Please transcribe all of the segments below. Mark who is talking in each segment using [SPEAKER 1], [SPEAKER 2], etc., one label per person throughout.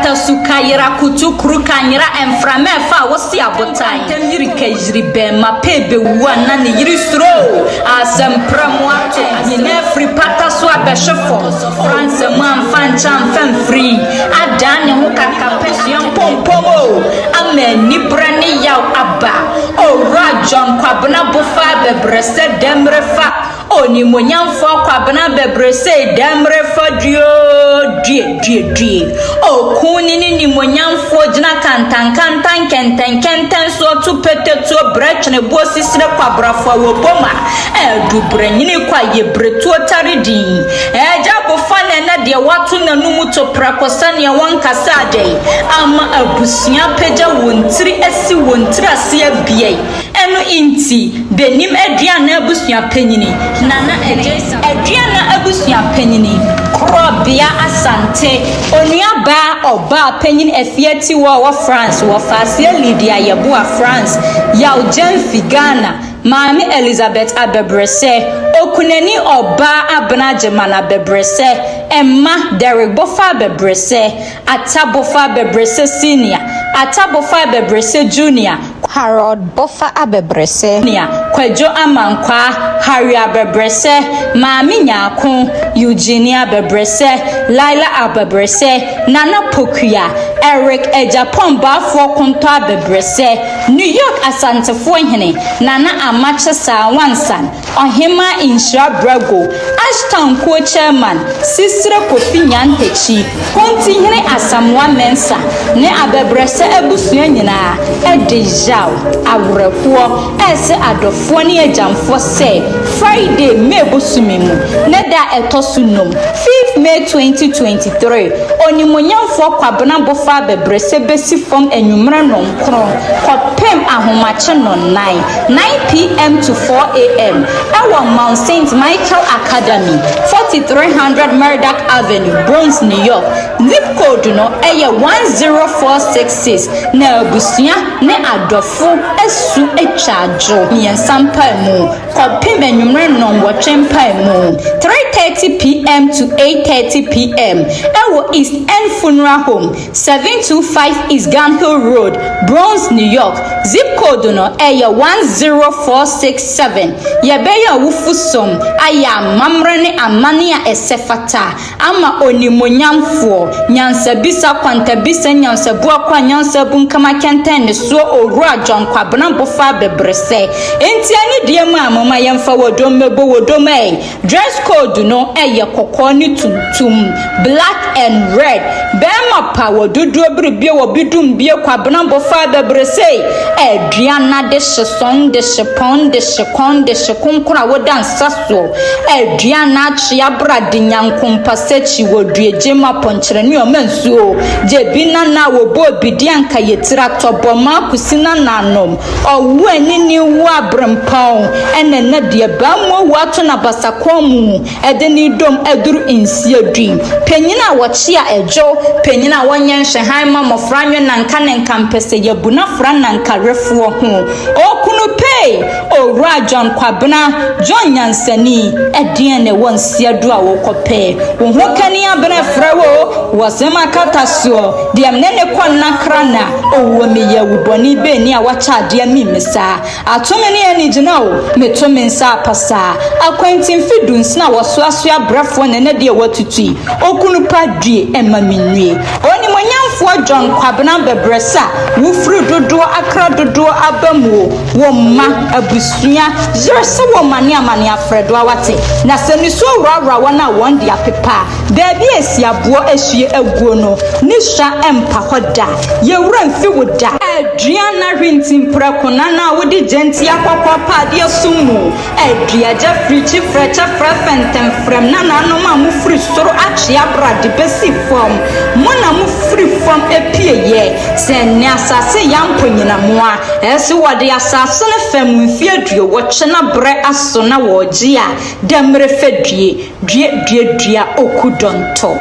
[SPEAKER 1] pata sukayira kutu krukanyira enframe fa wosi abotan temyiri kejiri be ma pebe wana ni yiri stro asempramwa nyine free pata so abeshefo France man fanchan fan free adane ho kakapesian pompomo amen ni brani yaw aba o rajon kwabena bofa bebrese demrefa oni monyamfo kwabena bebrese demrefa die o kuni ni monyamfo jina kantan kenten so tu peteto brechne bosisire kwabrafo wo boma dubranyini kwa yebretu otaridi jabo fane na de watu nanumu to prakosane wankasa ade ama abusia peja wontiri esi wontiri ase abie eno inti benim aduana abusia panyini nana ejesa aduana abusia panyini krobia asante onuaba oba panyini efieti wo France wo fasia Lydia yeboa France ya ojen figana Mami Elizabeth abebrese okuneni oba abnajemana bebrese Emma Derek Bofa bebrese Atabofa bebrese senior Atabofa bebrese junior Harold Bofa abebrese nia Kwejo amankwa Harry abebrese Mami Nyako Eugenia bebrese Laila abebrese Nana Pokuya Eric Ejapon bafo konto abebrese New York asantefo hene Nana Manchester Wansan Ohima Insha Brago Ashton Co chairman Sister Kofi Nyantechi Konti hene Asamwa Mensa ne abebrese abusua nyina edejaw awrekuo ese adofo ne ejamfo se Friday May bosumimu ne da etosunom 5th May 2023 onimonyamfo kwabena bofa bebrese besi fom enwumra nonkron kopem ahomache no 9 p.m. to 4 a.m. Our Mount St. Michael Academy, 4300 Murdoch Avenue, Bronx, New York. Zip code no eye 10466. Na busia ne adofo esu echajo. Nyensampa mu. Kopim enwumre no wotwempa mu. 3:30 p.m. to 8:30 p.m. Our East End Funeral Home, 725 East Gun Hill Road, Bronx, New York. Zip code no eye 10467. Yebeya wufusom aya mamrene amania esefata ama onimonyamfo nyansa bisa kwanta bisa nyansa bua kwa nyansa bunkama kenten so owura John Kwabena Bofa bebrese enti ani die mu amama yemfa wodom mebo wodom dress code no eye kokko ni tuntum black and red bema power dudu obribie wo bidum bie Kwabena Bofa bebrese eduana de shesong de shepon de shekon de shekunkura wodan saso eduana chia brade nyankompasechi woduejema ponkyere ne omansuo jebina na wo bo bidianka yetira toboma kusina nanom owo anini wo abrempon ene na de bamwo wato na basakomu edeni dom eduru insiadui penyina wochia ejo penyina wonyenhwe hanma mofranwe nanka ne nkampese yebuna frana nkarefuo ho okunu pay owura John Kwabena John Nyansani ediene wonsia do a wokope wo ho kani abena frawo wasema kataso de amnene konna krana owo meye wuboni be ni a wacha de amimisa atome ne ani gina o metome nsa apasa akwantin fidunsi na wosoaso abrafo ne de watutui okunu padue emaminwie oni monyamfo John Kwabena bebresa wufuru dodo akra dodo abamu wo ma abusua jerse wo mane afredo awate na seni so wrawra wana won dia pepa baabi esiabuo ahie aguo no nisha empa hoda yewura mfi woda aduana rintim prakona na wodi genti akokwa pade asumu adua jafri chi frecha frafentem frem na no ma mu free soro achi abrade besi form mona mu free form epieye senya asase yamponyina moa ese wode asase ne fam mfi aduo wo chena bre aso na woji a demre fedue dua okudonto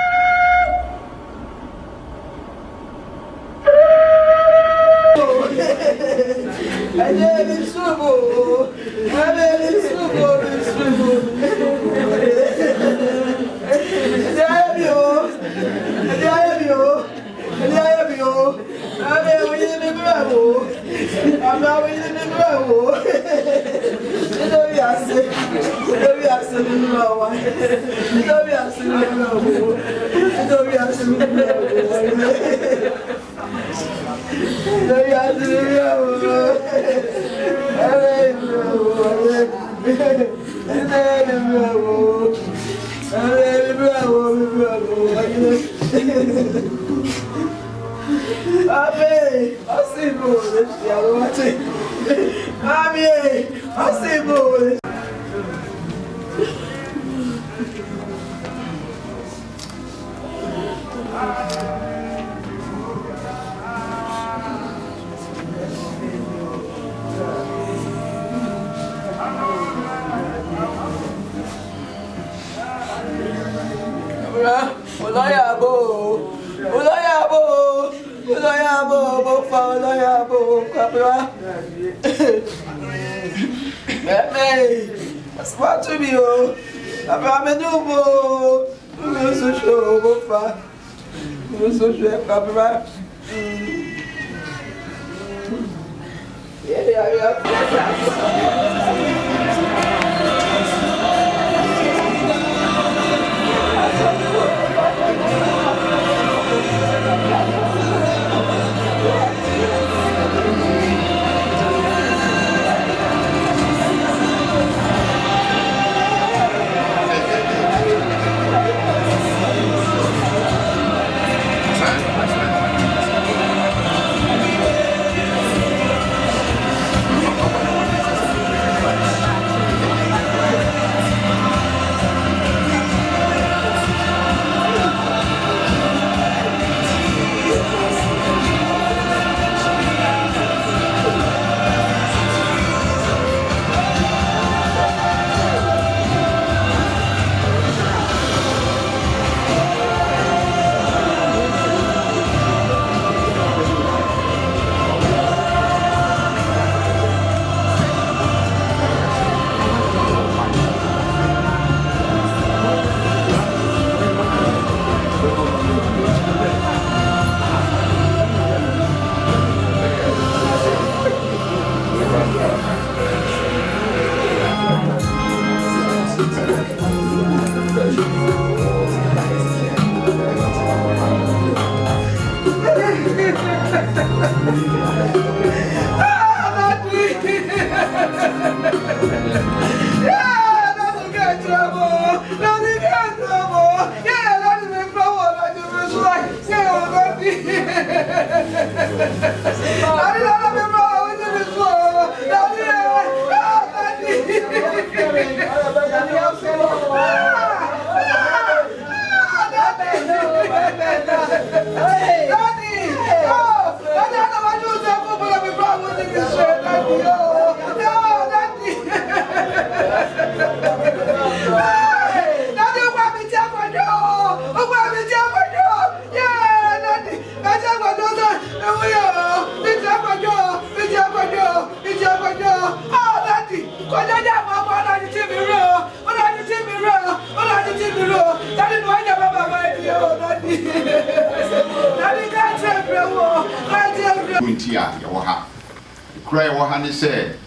[SPEAKER 2] Cry Wahani said,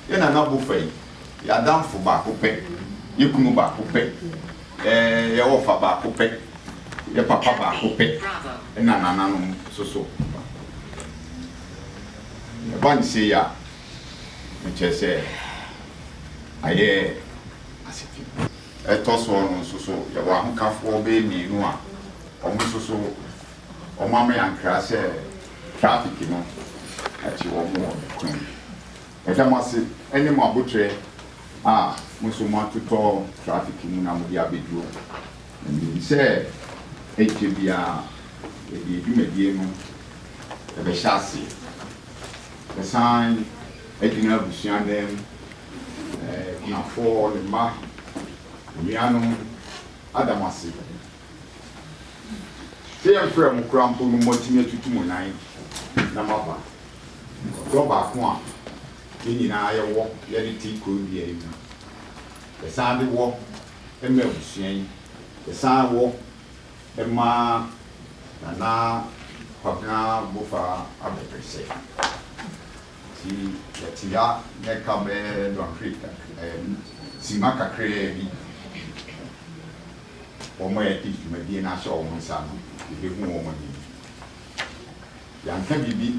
[SPEAKER 2] Yena na buffet, ya dam for back pay, you can back pay, your offer back pay, your papa back pay, and Nana so. The bunch say ya, which I say, I hear as if you a toss one so, you want to for baby, no one, almost so, or mamma and crass traffic, you know. At you or more. If I must say any more butcher, Musuma to tall traffic in Namudia bedroom. And he said, HBR, you may be the chassis. The sign, 18 of them, for the ma, Miano, Adamasi. Say I'm from Crampo, Motimate to Munai, Namaba. Drop one. In I walk, let it take could be able. The sound walk, a milk shame. The sound walk, a ma, Nana, Pagna, Bofa, Abbey say. See, the Tia, Necabe, Don Creek, and sima kakra bi omo ya di dwumadie na hye omo nsa no ebi hu omo ni yanka bibi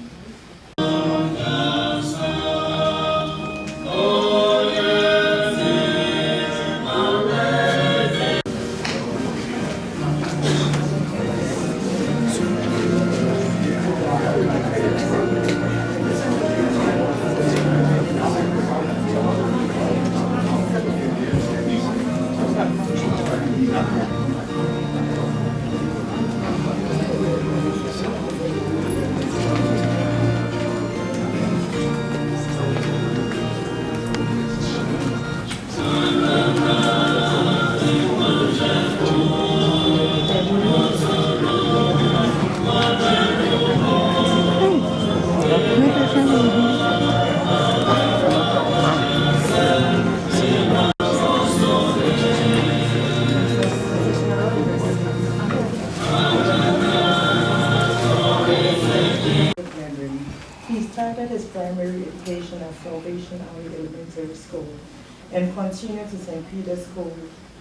[SPEAKER 3] and continued to St. Peter's School,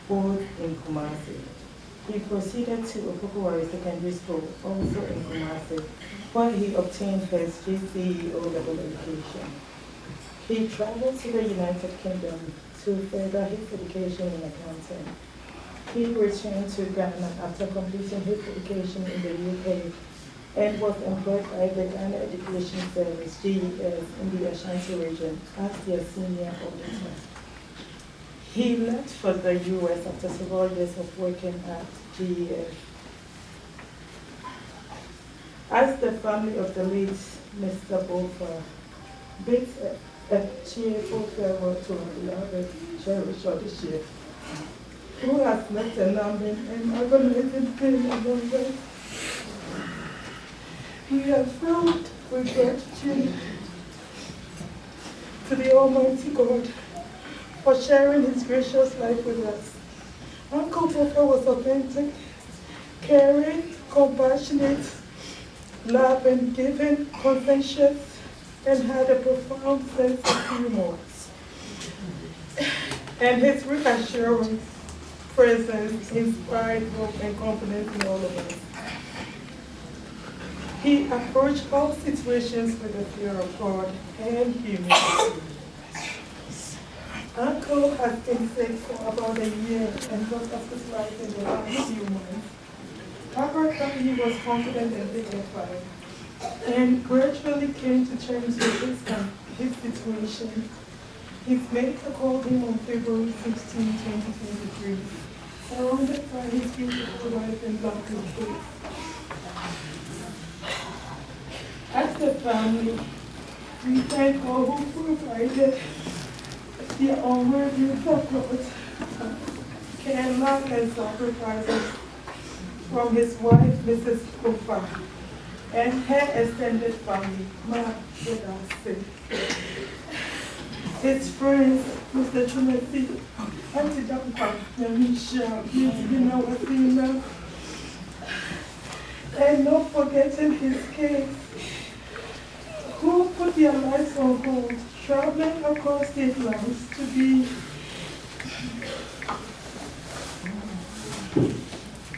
[SPEAKER 3] both in Kumasi. He proceeded to Opokowari Secondary School, also in Kumasi, where he obtained his GCE O-level education. He traveled to the United Kingdom to further his education in accounting. He returned to Ghana after completing his education in the UK and was employed by the Ghana Education Service, GES, in the Ashanti region as their senior auditor. He left for the US after several years of working at GES. As the family of the late Mr. Bofa bids a cheerful farewell to our beloved cherished auditor, who has left a numbing and agonizing pain among us, we are filled with gratitude to the Almighty God for sharing his gracious life with us. Uncle Bofa was authentic, caring, compassionate, loving, giving, conscientious, and had a profound sense of humor. And his reassurance presence inspired hope and confidence in all of us. He approached all situations with the fear of God and humility. Uncle has been sick for about a year and got hospitalized in the last few months. However, he was confident and dignified and gradually came to terms with his situation. His medical called him on February 16, 2023, surrounded by his beautiful wife and lovely kids. As a family, we thank all who provided the unworthy support, care, love, and sacrifices from his wife, Mrs. Bofa, and her extended family, his friends, Mr. Chumesi, Auntie Dampa, Yamisha, Beauty Wasina, and not forgetting his kids, who put their lives on hold, traveling across state lines to be,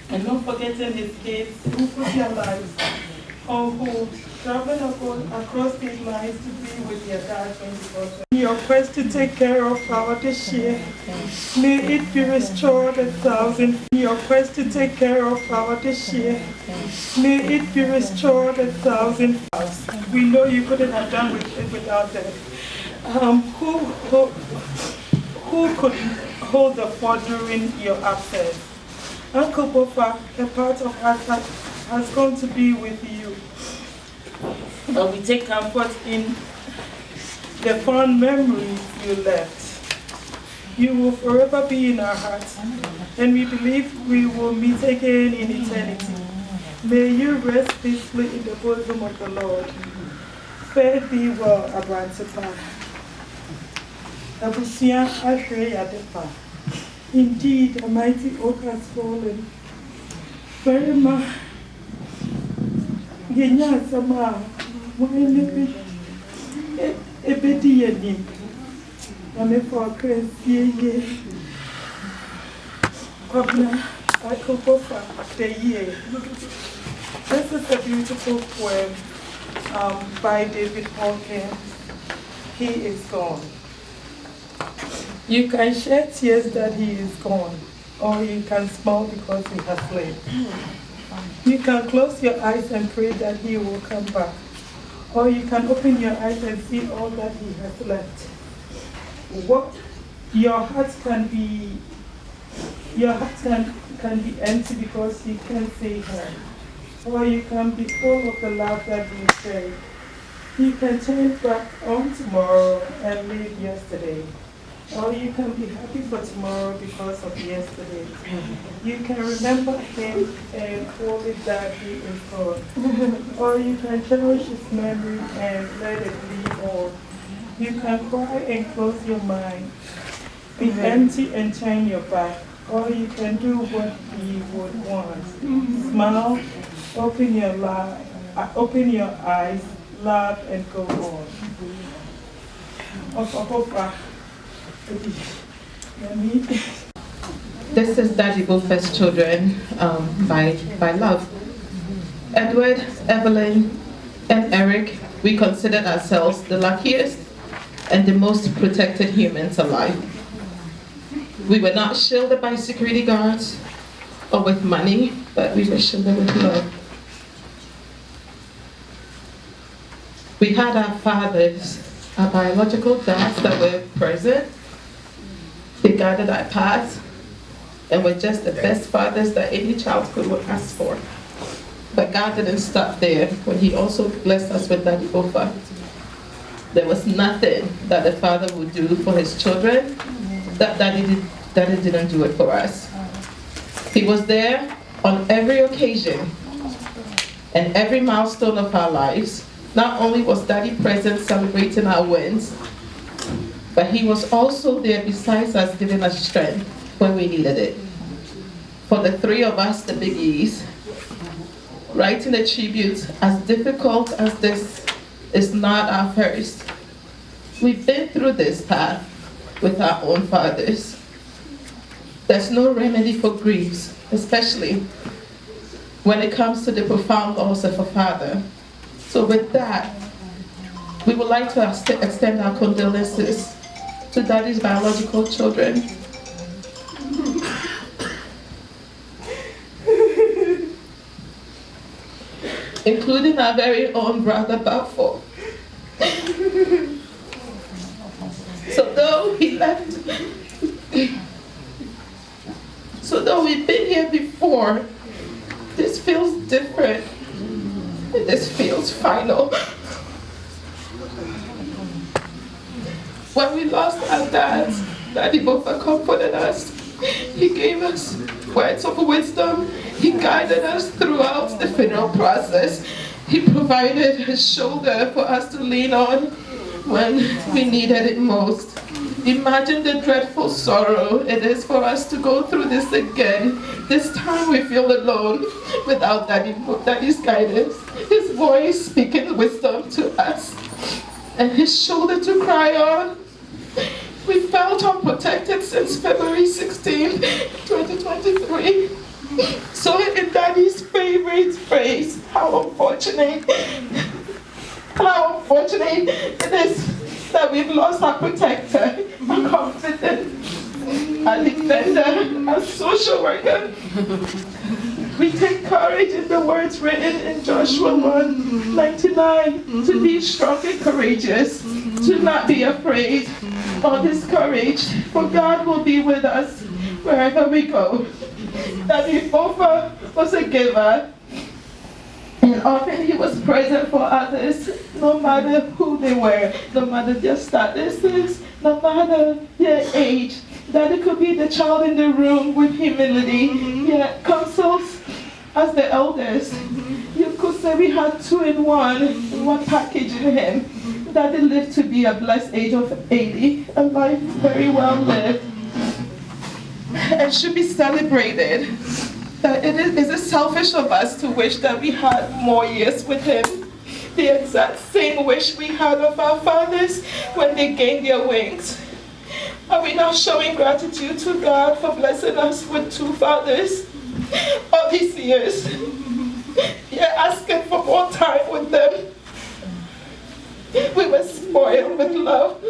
[SPEAKER 3] and not forgetting his kids, who put their lives on hold, traveling across state lines to be with their dad 24/7. Your quest to take care of our this year, may it be restored 1,000. Your quest to take care of our this year, may it be restored 1,000. We know you couldn't have done it without them. Who could hold the fort during your absence? Uncle Bofa, a part of us has gone to be with you. But we take comfort in the fond memories you left. You will forever be in our hearts, and we believe we will meet again in eternity. May you rest peacefully in the bosom of the Lord. Fare thee well, Abrantepa. Abusia Ashre Yadepa. Indeed, a mighty oak has fallen. Very much. Genya Sama, when ebedi yedim. I'm for Chris, yeah. KWABENA, I could go for the year. This is a beautiful poem by David Hawkins. He is gone. You can shed tears that he is gone, or you can smile because he has left. You can close your eyes and pray that he will come back, or you can open your eyes and see all that he has left. What your heart can be empty because you can't see her, or you can be full of the love that you share. You can turn back on tomorrow and leave yesterday, or you can be happy for tomorrow because of yesterday. You can remember him and call it that he is gone, or you can cherish his memory and let it live on. You can cry and close your mind, be empty and turn your back, or you can do what he would want. Smile, open your eyes, laugh, and go on.
[SPEAKER 4] This is Daddy Bofa's Children by Love. Edward, Evelyn, and Eric, we considered ourselves the luckiest and the most protected humans alive. We were not shielded by security guards or with money, but we were shielded with love. We had our fathers, our biological dads that were present. They guided our paths and were just the best fathers that any child could ask for. But God didn't stop there when He also blessed us with Daddy Bofa. There was nothing that the father would do for his children that Daddy didn't do it for us. He was there on every occasion and every milestone of our lives. Not only was Daddy present celebrating our wins, but he was also there besides us, giving us strength when we needed it. For the three of us, the biggies, writing a tribute, as difficult as this is not our first. We've been through this path with our own fathers. There's no remedy for griefs, especially when it comes to the profound loss of a father. So with that, we would like to extend our condolences to Daddy's biological children. Including our very own brother Balfour. So though we've been here before, this feels different. This feels final. When we lost our dads, Daddy Bofa comforted us. He gave us words of wisdom. He guided us throughout the funeral process. He provided his shoulder for us to lean on when we needed it most. Imagine the dreadful sorrow it is for us to go through this again. This time we feel alone without Daddy's guidance, his voice speaking wisdom to us, and his shoulder to cry on. We felt unprotected since February 16, 2023. So in Daddy's favorite phrase, how unfortunate it is that we've lost our protector, our confidant, our defender, our social worker. We take courage in the words written in Joshua 1:99, to be strong and courageous, to not be afraid or discouraged, for God will be with us wherever we go. Daddy Bofa was a giver, and often he was present for others, no matter who they were, no matter their statuses, no matter their age. Daddy could be the child in the room with humility, yet counsels as the eldest. You could say we had two in one package in him. Daddy lived to be a blessed age of 80, a life very well lived, and should be celebrated. That is it selfish of us to wish that we had more years with him? The exact same wish we had of our fathers when they gained their wings. Are we not showing gratitude to God for blessing us with 2 fathers all these years? You're asking for more time with them. We were spoiled with love.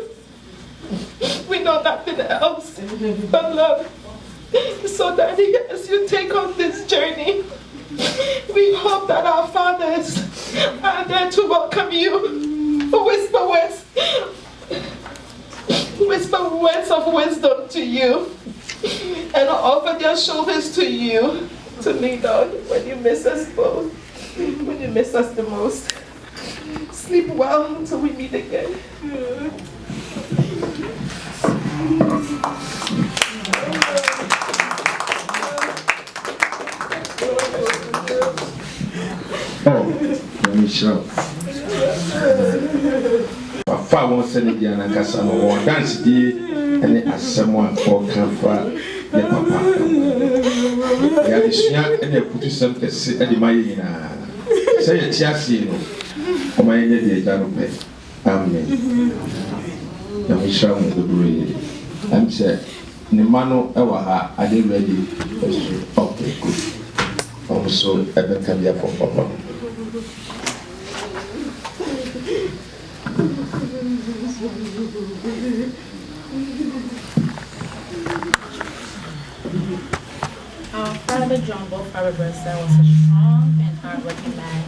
[SPEAKER 4] We know nothing else but love. So Daddy, as you take on this journey, we hope that our fathers are there to welcome you, whisper words of wisdom to you, and offer their shoulders to you to lean on when you miss us both, when you miss us the most. Sleep well until we meet again.
[SPEAKER 5] Michelle. Wafa won sene dia na kasa no won dance die ene asem a ko kan fa ne papa. Ya disua ene putu sem kese ene maye nyina. Se ye ti ase no. O maye ne de ja no pe. Amen. Ya Michelle mo dobure. Am se ne mano e wa ha ade ready. Okay, good. Also ebe kan dia for papa.
[SPEAKER 6] Our father, John Bofa Viewing, was a strong and hardworking man.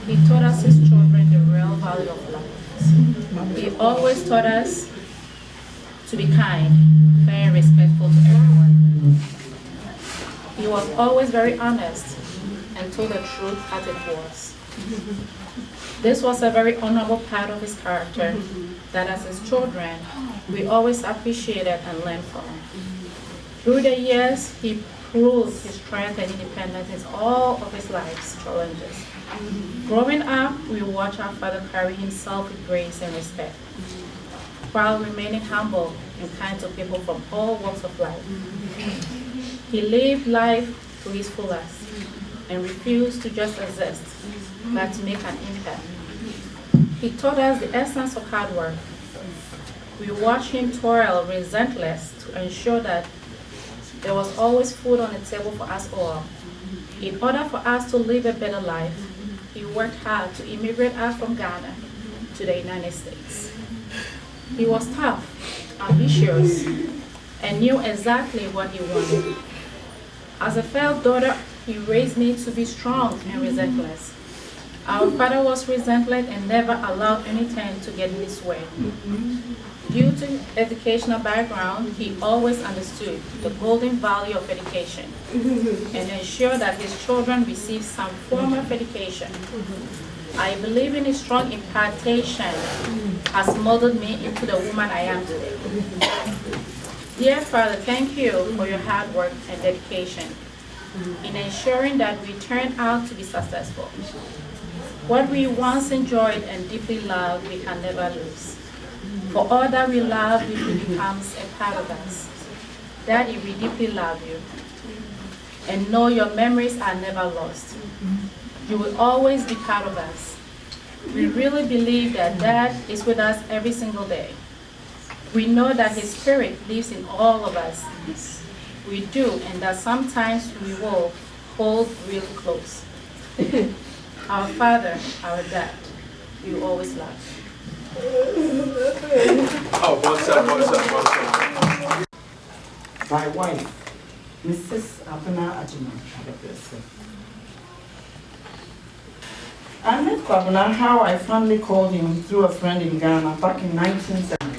[SPEAKER 6] He taught us his children the real value of life. He always taught us to be kind, fair, and respectful to everyone. He was always very honest and told the truth as it was. This was a very honorable part of his character that as his children, we always appreciated and learned from. Through the years, he proved his strength and independence in all of his life's challenges. Growing up, we watched our father carry himself with grace and respect, while remaining humble and kind to people from all walks of life. He lived life to his fullest and refused to just exist, but to make an impact. He taught us the essence of hard work. We watched him toil relentless to ensure that there was always food on the table for us all. In order for us to live a better life, he worked hard to immigrate us from Ghana to the United States. He was tough, ambitious, and knew exactly what he wanted. As a first daughter, he raised me to be strong and relentless. Our father was relentless and never allowed anything to get in his way. Due to his educational background, he always understood the golden value of education and ensured that his children receive some form of education. I believe in his strong impartation has molded me into the woman I am today. Dear Father, thank you for your hard work and dedication in ensuring that we turn out to be successful. What we once enjoyed and deeply loved, we can never lose. For all that we love, it becomes a part of us. Daddy, we deeply love you and know your memories are never lost. You will always be part of us. We really believe that Dad is with us every single day. We know that his spirit lives in all of us. We do, and that sometimes we will hold really close. Our Father, our Dad, we always love.
[SPEAKER 5] Oh, what's up?
[SPEAKER 7] My wife, Mrs. Abena Ajima. I met Kwabena how I finally called him through a friend in Ghana back in 1979.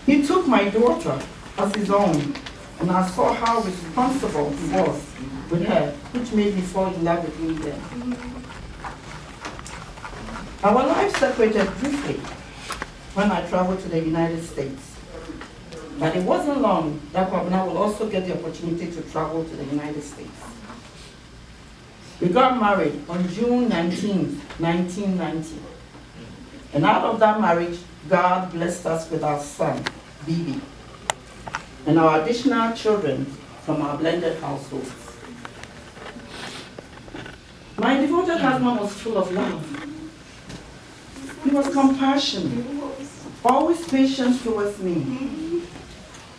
[SPEAKER 7] He took my daughter as his own, and I saw how responsible he was with her, which made me fall in love with him then. Our lives separated briefly when I traveled to the United States. But it wasn't long that Kwabena will also get the opportunity to travel to the United States. We got married on June 19, 1990. And out of that marriage, God blessed us with our son, Bibi, and our additional children from our blended households. My devoted husband was full of love. He was compassionate, always patient towards me.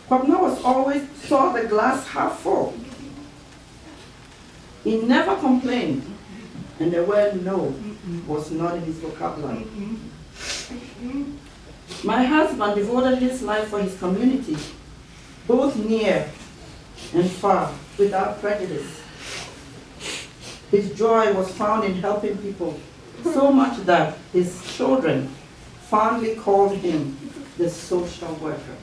[SPEAKER 7] Kwabena always saw the glass half full. He never complained, and the word no was not in his vocabulary. My husband devoted his life for his community, both near and far, without prejudice. His joy was found in helping people, so much that his children fondly called him the social worker.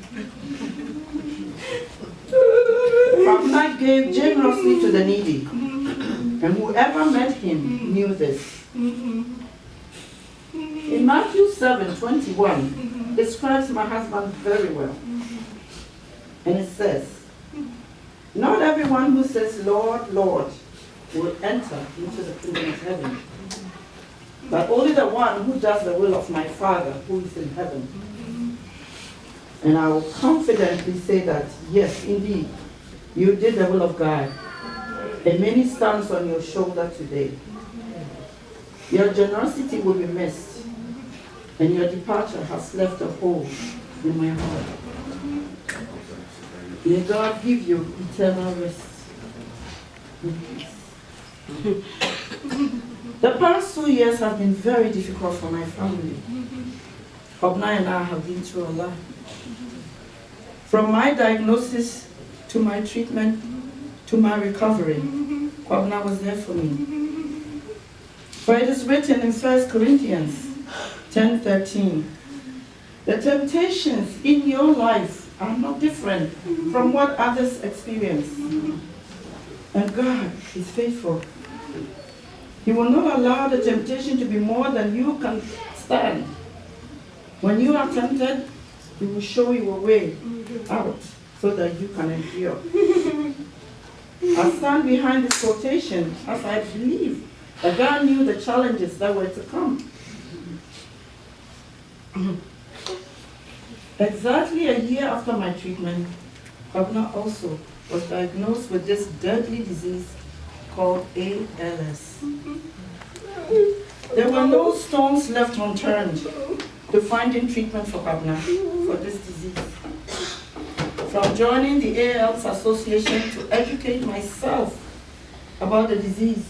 [SPEAKER 7] Kwabena gave generously to the needy, and whoever met him knew this. In Matthew 7:21, describes my husband very well. And it says, "Not everyone who says, 'Lord, Lord,' will enter into the kingdom of heaven, but only the one who does the will of my Father who is in heaven." And I will confidently say that, yes, indeed, you did the will of God, and many stands on your shoulder today. Your generosity will be missed, and your departure has left a hole in my heart. May God give you eternal rest and peace. The past 2 years have been very difficult for my family. Kwabena and I have been through a lot. From my diagnosis to my treatment to my recovery, Kwabena was there for me. For it is written in 1 Corinthians 10:13, the temptations in your life are not different from what others experience. And God is faithful. He will not allow the temptation to be more than you can stand. When you are tempted, He will show you a way out so that you can endure. I stand behind this quotation as I believe that God knew the challenges that were to come. Exactly a year after my treatment, Kwabena also was diagnosed with this deadly disease called ALS. There were no stones left unturned to finding treatment for Kwabena for this disease. From joining the ALS Association to educate myself about the disease,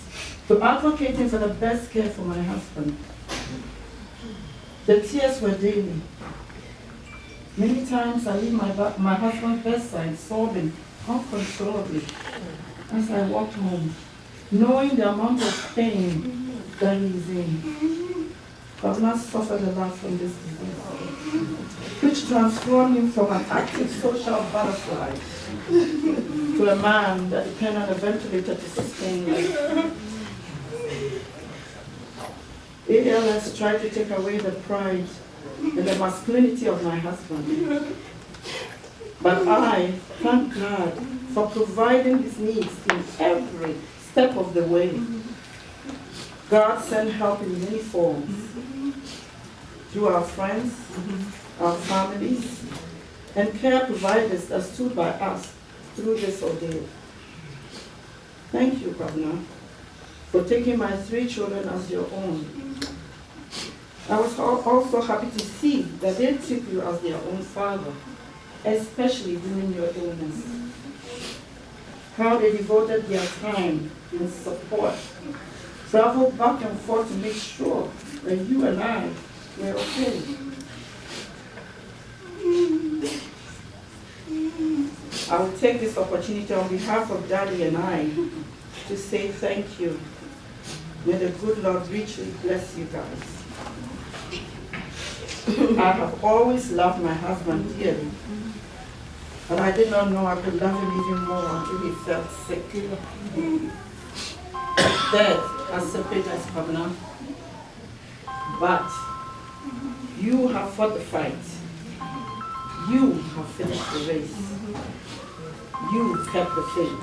[SPEAKER 7] to advocating for the best care for my husband. The tears were daily. Many times I leave my husband's bedside sobbing uncontrollably as I walked home, knowing the amount of pain that he is in. Kwabena suffered a lot from this disease, which transformed him from an active social butterfly to a man that depended on a ventilator to sustain life. ALS tried to take away the pride and the masculinity of my husband. But I thank God for providing his needs in every step of the way. God sent help in many forms, through our friends, our families, and care providers that stood by us through this ordeal. Thank you, Kwabena, for taking my 3 children as your own. I was also happy to see that they took you as their own father, especially during your illness. How they devoted their time and support, traveled back and forth to make sure that you and I were okay. I will take this opportunity on behalf of Daddy and I to say thank you. May the good Lord richly bless you guys. I have always loved my husband dearly, but I did not know I could love him even more until he felt sick. Death has separated us, Kwabena, but you have fought the fight. You have finished the race. You kept the faith.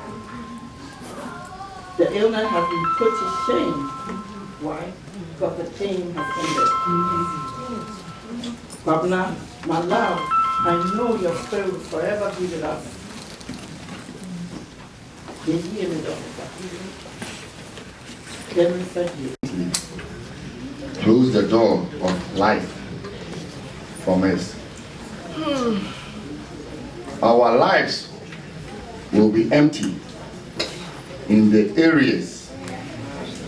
[SPEAKER 7] The illness has been put to shame. Why? Because the pain has ended. Kwabena, my love, I know your spirit will forever be with us. May he and the
[SPEAKER 2] Close the door of life from us. Our lives will be empty in the areas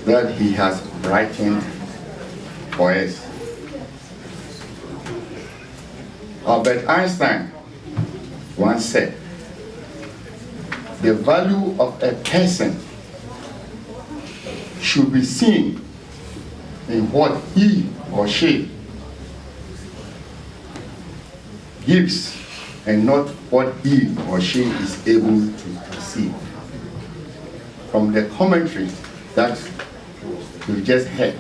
[SPEAKER 2] that he has brightened for us. Albert Einstein once said, the value of a person should be seen in what he or she gives and not what he or she is able to perceive. From the commentary that we just heard,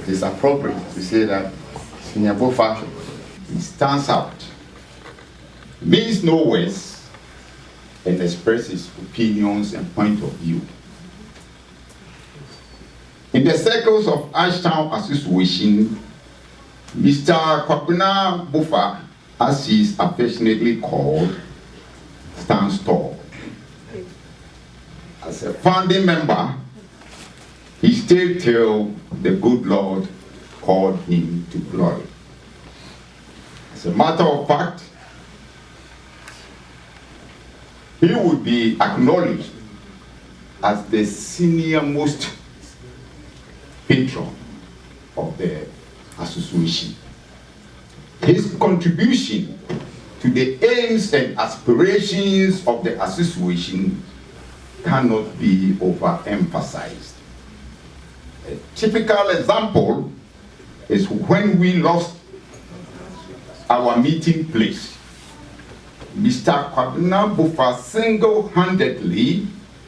[SPEAKER 2] it is appropriate to say that Senior Bofa stands out, means no words, and expresses opinions and point of view. In the circles of Ashtown Association, Mr. KWABENA Bofa, as he is affectionately called, stands tall. As a founding member, he stayed till the good Lord called him to glory. As a matter of fact, he would be acknowledged as the senior most patron of the association. His contribution to the aims and aspirations of the association cannot be overemphasized. A typical example is when we lost our meeting place. Mr. KWABENA Bofa single-handedly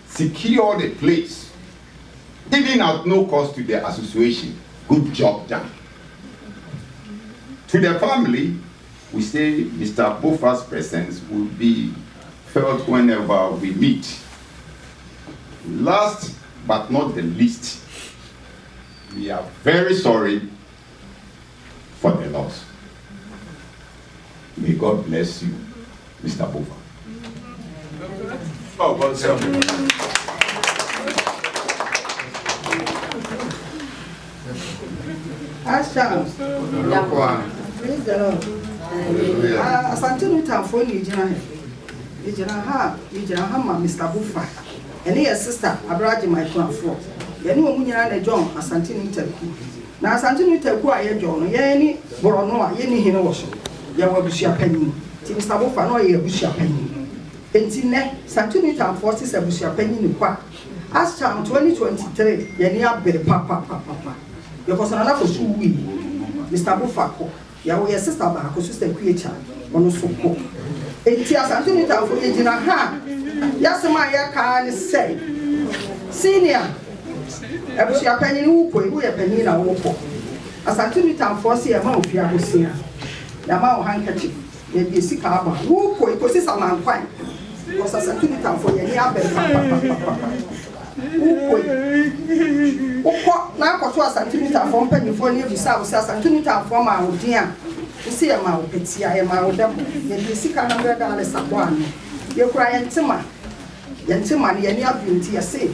[SPEAKER 2] secured a place, even at no cost to the association. Good job done. To the family, we say Mr. Bofa's presence will be felt whenever we meet. Last but not the least, we are very sorry for the loss. May God bless you, Mr. Bofa.
[SPEAKER 5] Oh, welcome.
[SPEAKER 8] Praise the Lord. Asante Nutamfo ni gyina ha ma Mr. Bofa. Ene ye sister Abraji Maikonafo. Yene omu nyina na John Asante Nutaku. Na Asante Nutaku a ye John no ye ni borono a ye ni hene wo so. Ye wa busua panyin. Ti Mr. Bofa no ye busua panyin. Enti ne Asante Nutamfo ti se busua panyin ni kwa. As cham 2023 ye ni abere papa. Ye ko sana na ko suwi. Mr. Bofa ko ya wo ye sister ba ko sister Kuecha ono so ko enti Asante Nutaku ye gyina ha yasema ya ka ni say senior abusua panyin wo ko wo ye panyin na wo ko Asante Nutaku se ya ma ofia hosia ya ma o handkerchief ye bi sika aba wo ko si sama nkwan ko Asante Nutaku ye ni abere papa Uko na ko to Asante Nutaku mpanyifo ni ebisa wo Asante Nutaku ma odin a isi ya ma opetia ya ma odam ye bi sika na mbe da le sabo ano ye kura yentima ne ye ni abinti ya se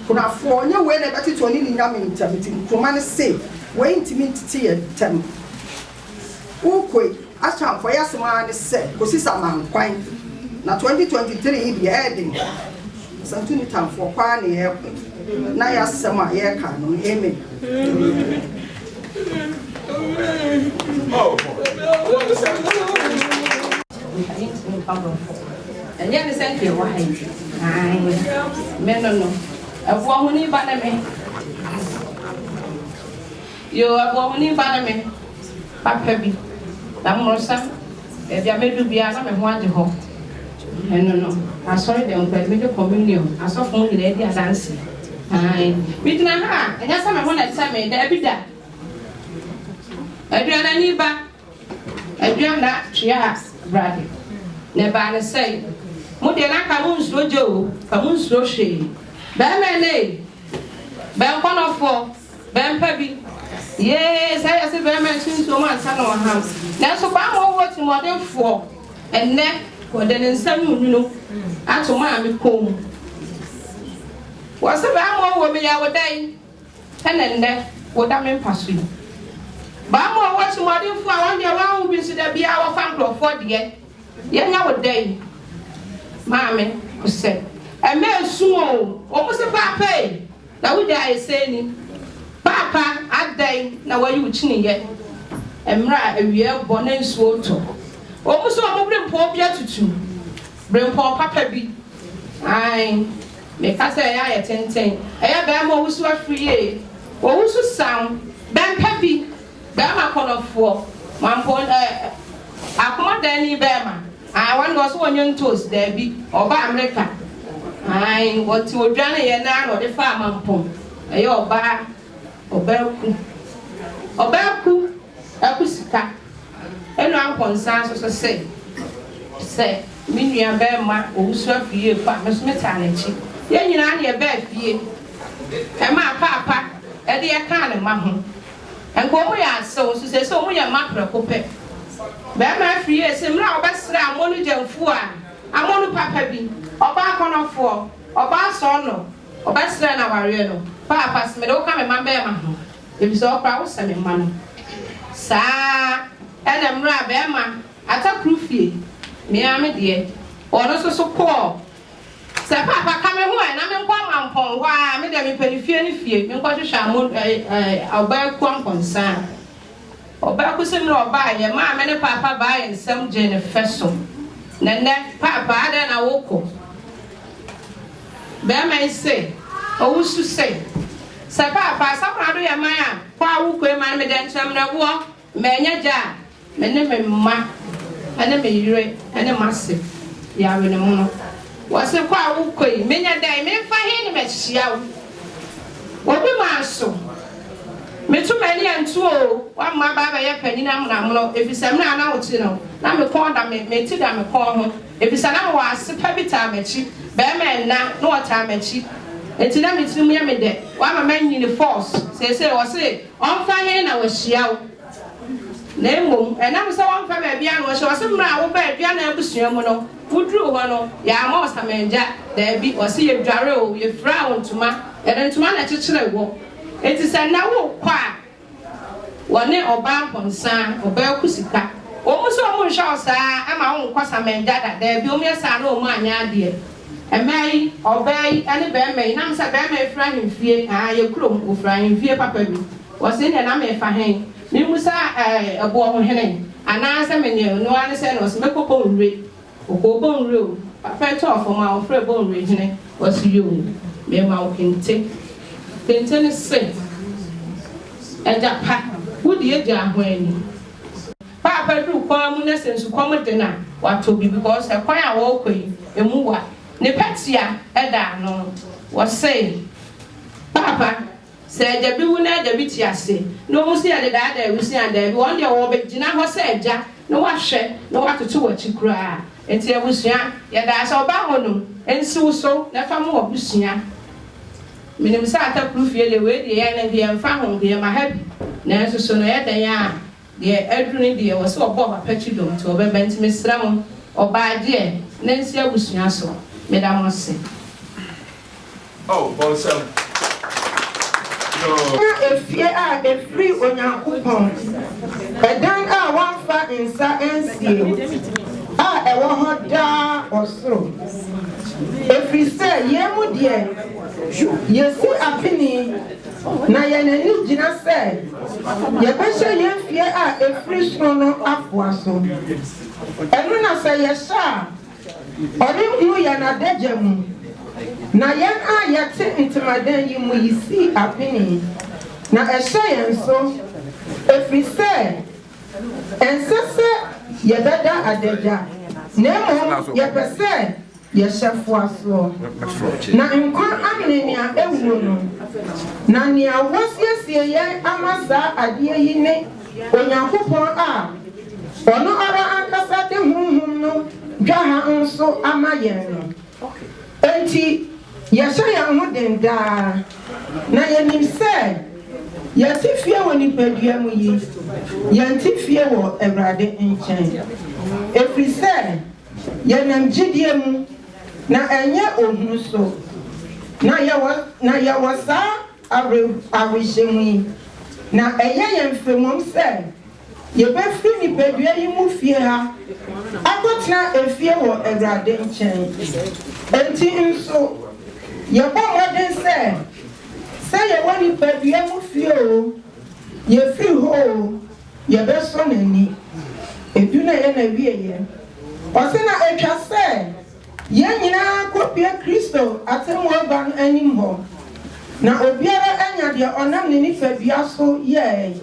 [SPEAKER 8] kuna fo nya we na beti to ni nyame ntamiti kuma ne se we ntimi ntiti ye tam ukoi achamfo ya sema ne se ko sisa mankwan na 2023 bi edin Asante Nutaku kwa ne ye na ya sema ye ka no amen.
[SPEAKER 5] Oh,
[SPEAKER 7] And yet, the same thing, why? Men no. A woman in Baname. You are a woman in Baname. Papabi. Lamosa. If you are made to be a man to home. And no. I saw them with major communion. I saw from the lady as dancing. We did not have, and that's how I want to tell me that every day. I dream a neighbor. I dream that she has, Brady. Never say, Mudena Camus Rojo, Camus Roche, Bamane, Bam 104, Bam Pebby. Yes, I said, Bam soon to my son or house. Now, so I'm watching more than 4, and neck for the 7, you know, and to my home. What's the Bam over me our day? And then that, what I mean, pass you.
[SPEAKER 4] Bamo was modern for 1 year one will be there be our family for the year. Yet now a day. Mammy said, a man soon almost a papa. That would I saying, Papa, at day, now where you chinny yet. And right a year born and swore to. Almost all bring poor beatitude. Bring poor papa be. I make us say I attend. I have been almost free. Or who's sound, Ben Peppy, Bama corner for 1 point. I come on Danny Bama. I want was 1 young toast, Debbie, or by America. I want to Johnny and I or the farm pump. A your bar or Belku. Or Belku, Elkusika. And I'm concerned to say, Miniam Bama, who serve you, Miss Metanity. Then you are near bed, ye. And my papa. Eddie Akana Mahu. And go we are so say so we are macro cope. Bama free as him now best I'm only jam for. I'm only papa be. Or back on 4. Or bass or no. Or best friend of our Papa's me don't come in my bema. If it's all proud, send me money. Sa and I'm Bama. I talk proofy. Me, I'm a dear. Or also so poor. Say Papa come home and I'm going to why I made them penny fear. You got to shall I'll buy a concern. Or back with him or buy your mamma and Papa buy and some Jenny Fessel. Then Papa then I walk. Bear may say, or who's to say? Say Papa, some do your man, why would we man me then some walk? Many jar, many ma, and a me and a massive. Ya in a mono. Was a quite okay, many a day, may find him at Xiao. What be my so? Me too many and 2 one my baba penny nam if it's a man out, you know. Now me call them, me to them call home. If it's an hour, I sit every time at cheap, bear man now, no time at cheap. And to them it's me there. Why my man in the force? Say, or say, on fire, I was Xiao. Name and I was on for a piano, was some now, bad piano, Busiamono. Who drew one? Ya most a man jack, there be or see a jarro, you frown to ma, and then to man at a walk. It is a now quack. 1 year or bump on son or bell pussycat. Almost all shall say, I'm my own quasaman that there be me a son or my dear. And may or bay any bear may, I'm a bear may fry in fear, your chrome or fry in fear, papa. Was in an army for him. Me was a boy on henning, and answer me, no one said was make a bone rate. O bone rule, a fair talk for my friend bone region was you. Me mouth can take. Pinton is safe. And that pack, would the jar when Papa do commoners and to come dinner, what to be because a choir walkway, a mover, Nepetia, Edda, no, was saying, Papa. Said the Buna the Vitiasi. No, see the dad, we see and there. One day, or Bejina was said, Jack, no one shed, no what to do what you cry. And say, was young, yet that's all about and so, never more Busia. Minim Sata proof the way the end and found here my happy. Nancy Sonoya, the yarn. The Edwin dear was so above a petulum to obey Benton Miss Ramon or by dear Nancy Busia so, Madame was say.
[SPEAKER 5] Oh, Bonson.
[SPEAKER 9] If you are a free on your coupon, a dang are 1 fat in Sa a 100 or so. If we say, Yemu dear, you see a penny, Nayan Gina said, Yabasha Yen fear a free sono afwaso. And when I say, yes, sir, or you yana dejemu. Na yan a yate into my den you mu see a penny. Na a shay and so if we say and so ye beda adeja. Nemo ye pese ye shafwaso. Na nkwa amene ni a ewu no. Na ni a wosie sie ye amasa ade yi ne onyankopon a ono ara ankasa de hunhum no dwaha nso amaye no. Enti yasha ya hoden da na yanim se yati fie woni padua mu yi yanti fie wo Awurade nchen efri se yanam gidie mu na enye ohunu so na ya wasa awishemu na ɛyɛ yɛn mfemom sɛ yɛbɛfiri nipadua yi mu fie ha akɔtena efie wɔ Awurade nkyɛn enti nso yɛbɔ mmɔden sɛ yɛwɔ nipadua mu fie o yɛfiri hɔ o yɛbɛsɔ n'ani edu na yɛ na wie yɛ ɔsɛ na atwa sɛ yɛn nyinaa kɔpie Kristo atemmuaba no anim hɔ na obiara anya deɛ ɔnam ne nipadua so yɛɛ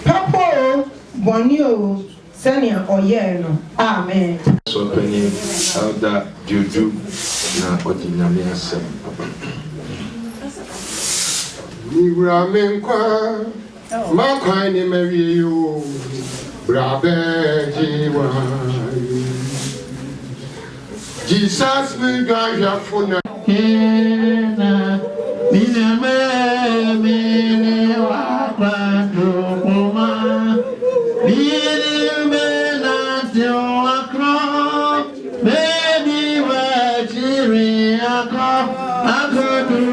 [SPEAKER 9] papo o bɔne o sɛnea ɔyɛɛ no amen.
[SPEAKER 5] So penny elder Juju na ɔde nyame asɛm.
[SPEAKER 10] Niwura menkwa makwan ni mawie yo brabe jiwa Jesus me gaja funa
[SPEAKER 5] Kena miname mene wa kwando kuma miname na te wakro meni wa jiri akro akodu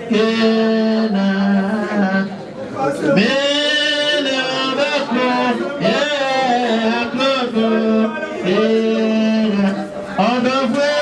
[SPEAKER 5] kena mene bakro akodu kena odofwe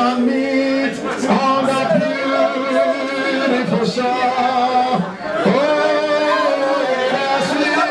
[SPEAKER 5] shall meet on that beautiful shore. Oh, yes, we